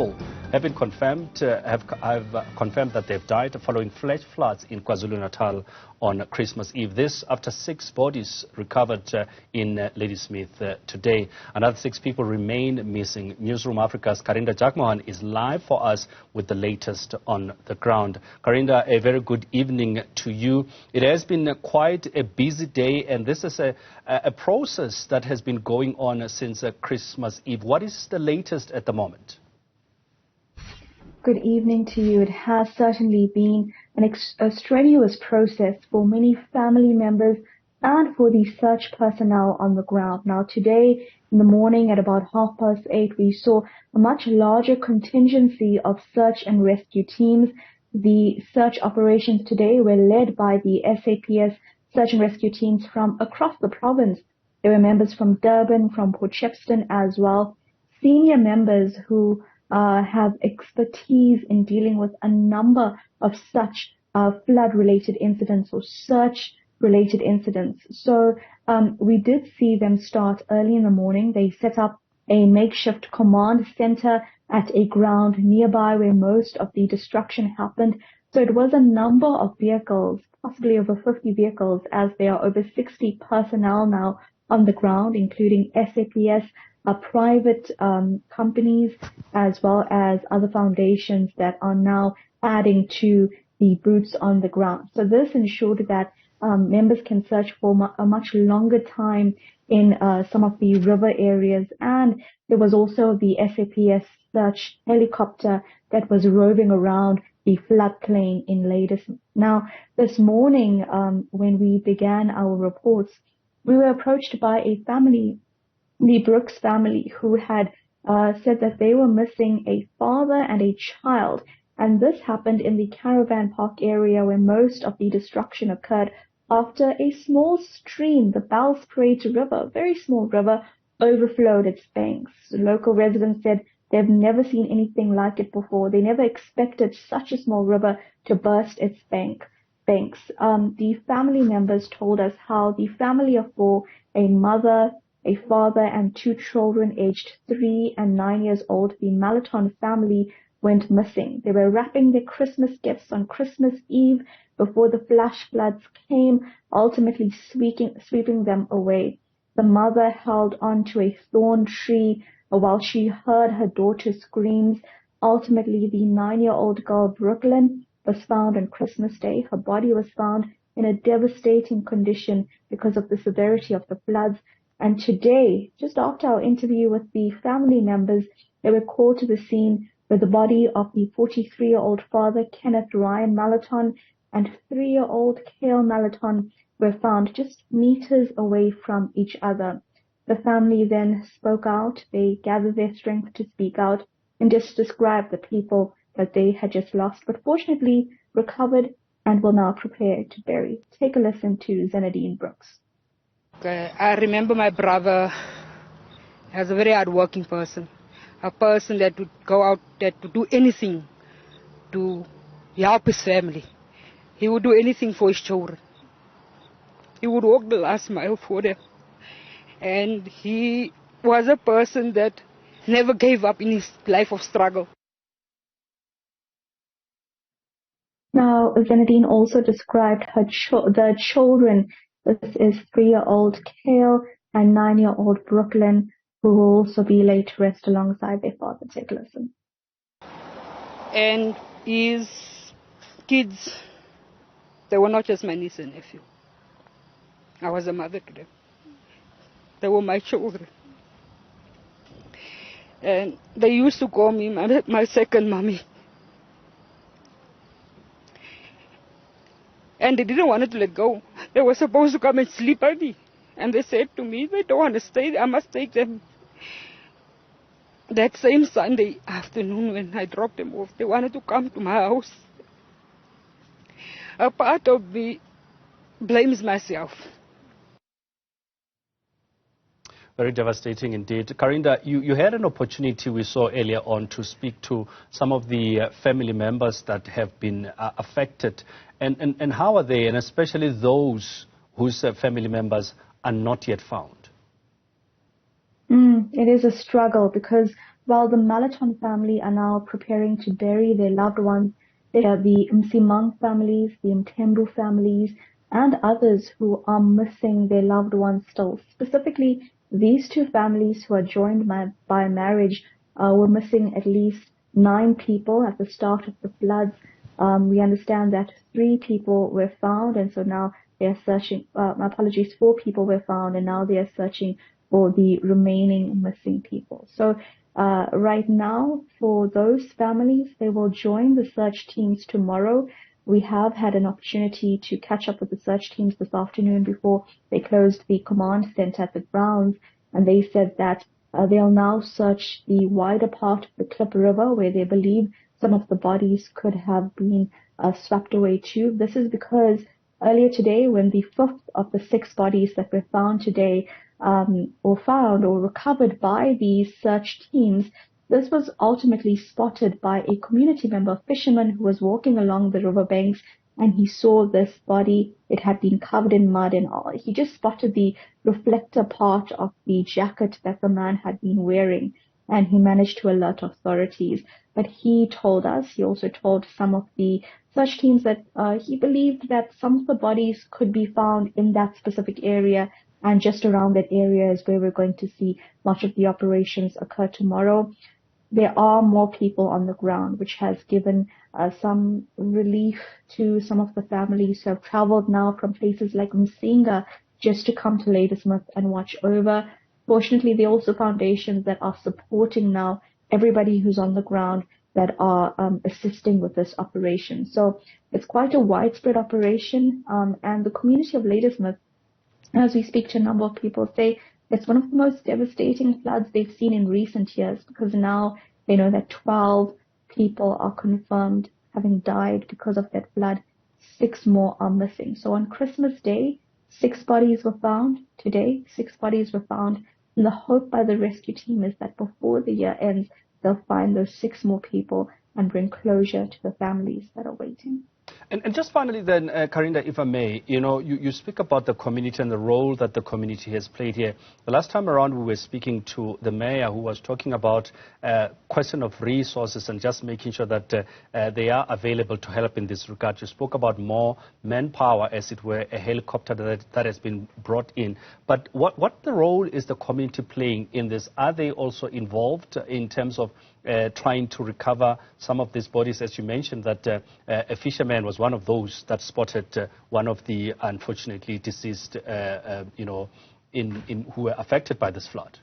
people have been confirmed confirmed that they've died following flash floods in KwaZulu-Natal on Christmas Eve. This after 6 bodies recovered in Ladysmith today. Another 6 people remain missing. Newzroom Afrika's Karinda Jagmohan is live for us with the latest on the ground. Karinda, a very good evening to you. It has been quite a busy day, and this is a process that has been going on since Christmas Eve. What is the latest at the moment? Good evening to you. It has certainly been a strenuous process for many family members and for the search personnel on the ground. Now, today in the morning at about 8:30, we saw a much larger contingency of search and rescue teams. The search operations today were led by the SAPS search and rescue teams from across the province. There were members from Durban, from Port Shepstone as well, senior members who have expertise in dealing with a number of such flood-related incidents or search-related incidents. So we did see them start early in the morning. They set up a makeshift command center at a ground nearby where most of the destruction happened. So it was a number of vehicles, possibly over 50 vehicles, as there are over 60 personnel now on the ground, including SAPS, private companies, as well as other foundations that are now adding to the boots on the ground. So this ensured that members can search for a much longer time in some of the river areas. And there was also the SAPS search helicopter that was roving around the floodplain in Ladysmith. Now, this morning, when we began our reports, we were approached by a family, the Brooks family, who had said that they were missing a father and a child. And this happened in the caravan park area where most of the destruction occurred after a small stream, the Bellspruit River, very small river, overflowed its banks. Local residents said they've never seen anything like it before. They never expected such a small river to burst its banks. The family members told us how the family of 4, a mother, a father, and 2 children aged 3 and 9 years old, the Malaton family, went missing. They were wrapping their Christmas gifts on Christmas Eve before the flash floods came, ultimately sweeping them away. The mother held on to a thorn tree while she heard her daughter's screams. Ultimately, the 9-year-old girl, Brooklyn, was found on Christmas Day. Her body was found in a devastating condition because of the severity of the floods. And today, just after our interview with the family members, they were called to the scene where the body of the 43-year-old father, Kenneth Ryan Malaton, and 3-year-old Kale Malaton were found just meters away from each other. The family then spoke out. They gathered their strength to speak out and just describe the people that they had just lost, but fortunately recovered and will now prepare to bury. Take a listen to Zenadine Brooks. I remember my brother as a very hard-working person, a person that would go out there to do anything to help his family. He would do anything for his children. He would walk the last mile for them. And he was a person that never gave up in his life of struggle. Now, Zenadine also described the children. This is 3-year-old Kale and 9-year-old Brooklyn, who will also be laid to rest alongside their father. Take a listen. And his kids, they were not just my niece and nephew. I was a mother to them. They were my children. And they used to call me my second mommy. And they didn't want to let go. They were supposed to come and sleep at me. And they said to me, they don't want to stay, I must take them. That same Sunday afternoon when I dropped them off, they wanted to come to my house. A part of me blames myself. Very devastating indeed. Karinda, you had an opportunity, we saw earlier on, to speak to some of the family members that have been affected. And how are they, and especially those whose family members are not yet found? It is a struggle because while the Malaton family are now preparing to bury their loved ones, there are the Msimang families, the Mtembu families, and others who are missing their loved ones still. Specifically, these two families who are joined by marriage were missing at least 9 people at the start of the floods. We understand that 3 people were found, and so now they are searching. 4 people were found, and now they are searching for the remaining missing people. So right now, for those families, they will join the search teams tomorrow. We have had an opportunity to catch up with the search teams this afternoon before they closed the command center at the grounds, and they said that they'll now search the wider part of the Klip River where they believe some of the bodies could have been swept away too. This is because earlier today, when the 5th of the 6 bodies that were found today or recovered by these search teams, this was ultimately spotted by a community member, a fisherman who was walking along the riverbanks, and he saw this body. It had been covered in mud and all. He just spotted the reflector part of the jacket that the man had been wearing, and he managed to alert authorities. But he told us, he also told some of the search teams that he believed that some of the bodies could be found in that specific area, and just around that area is where we're going to see much of the operations occur tomorrow. There are more people on the ground, which has given some relief to some of the families who have traveled now from places like Msinga just to come to Ladysmith and watch over. Fortunately, there are also foundations that are supporting now everybody who's on the ground that are assisting with this operation. So it's quite a widespread operation, and the community of Ladysmith, as we speak to a number of people, say it's one of the most devastating floods they've seen in recent years, because now they know that 12 people are confirmed having died because of that flood. 6 more are missing. So on Christmas Day, 6 bodies were found. Today, 6 bodies were found. And the hope by the rescue team is that before the year ends, they'll find those 6 more people and bring closure to the families that are waiting. And just finally then, Karinda, if I may, you speak about the community and the role that the community has played here. The last time around we were speaking to the mayor, who was talking about question of resources and just making sure that they are available to help in this regard. You spoke about more manpower, as it were, a helicopter that has been brought in. But what the role is the community playing in this? Are they also involved in terms of trying to recover some of these bodies? As you mentioned, that a fisherman was one of those that spotted one of the unfortunately deceased, who were affected by this flood.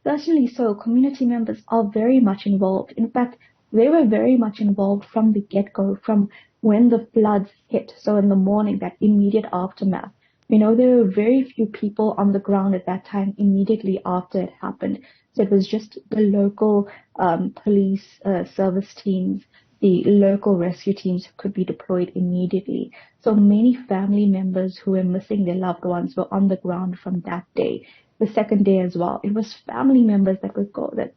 Certainly so. Community members are very much involved. In fact, they were very much involved from the get-go, from when the floods hit. So in the morning, that immediate aftermath. There were very few people on the ground at that time immediately after it happened. So it was just the local police service teams, the local rescue teams who could be deployed immediately. So many family members who were missing their loved ones were on the ground from that day. The second day as well, it was family members that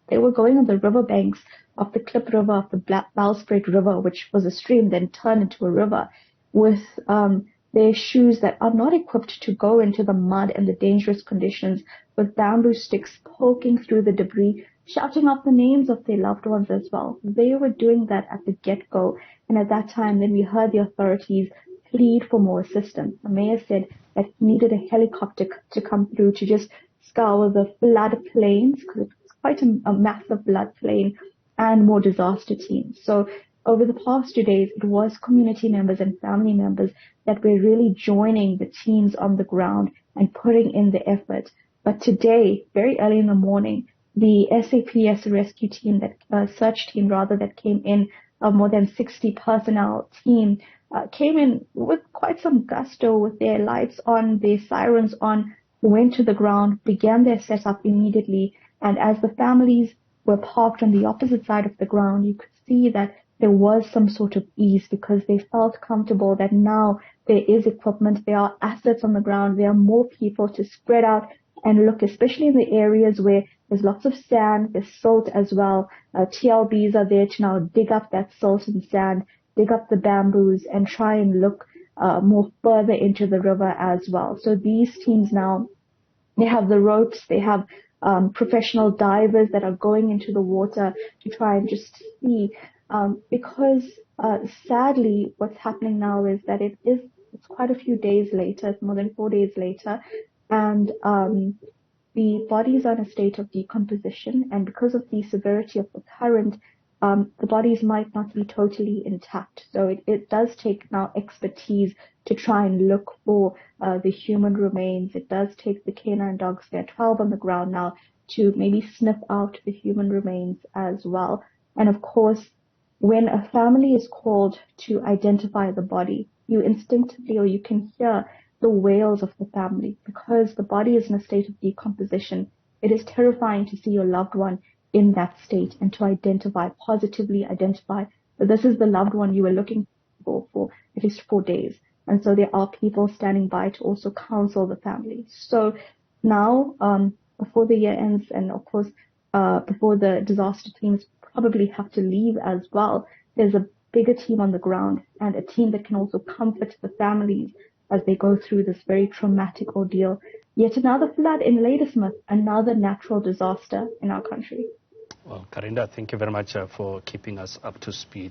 they were going on the riverbanks of the Klip River, of the Bowspruit River, which was a stream then turned into a river, with their shoes that are not equipped to go into the mud and the dangerous conditions, with bamboo sticks poking through the debris, shouting out the names of their loved ones as well. They were doing that at the get-go, and at that time then we heard the authorities plead for more assistance. The mayor said that he needed a helicopter to come through to just scour the floodplains, because it's quite a massive floodplain, and more disaster teams. So over the past 2 days, it was community members and family members that were really joining the teams on the ground and putting in the effort. But today, very early in the morning, the SAPS rescue team, search team that came in, more than 60 personnel team, came in with quite some gusto, with their lights on, their sirens on, went to the ground, began their setup immediately. And as the families were parked on the opposite side of the ground, you could see that there was some sort of ease, because they felt comfortable that now there is equipment, there are assets on the ground, there are more people to spread out and look, especially in the areas where there's lots of sand, there's silt as well. TLBs are there to now dig up that silt and sand, dig up the bamboos, and try and look more further into the river as well. So these teams now, they have the ropes, they have professional divers that are going into the water to try and just see, because sadly what's happening now is that it's quite a few days later, it's more than 4 days later, and the bodies are in a state of decomposition, and because of the severity of the current, the bodies might not be totally intact. So it does take now expertise to try and look for the human remains. It does take the canine dogs, there are 12 on the ground now, to maybe sniff out the human remains as well. And of course, when a family is called to identify the body, you instinctively, or you can hear the wails of the family, because the body is in a state of decomposition. It is terrifying to see your loved one in that state, and to positively identify that this is the loved one you were looking for at least 4 days. And so there are people standing by to also counsel the family. So now, before the year ends, and of course, before the disaster teams probably have to leave as well, there's a bigger team on the ground, and a team that can also comfort the families as they go through this very traumatic ordeal. Yet another flood in Ladysmith, another natural disaster in our country. Well, Karinda, thank you very much for keeping us up to speed.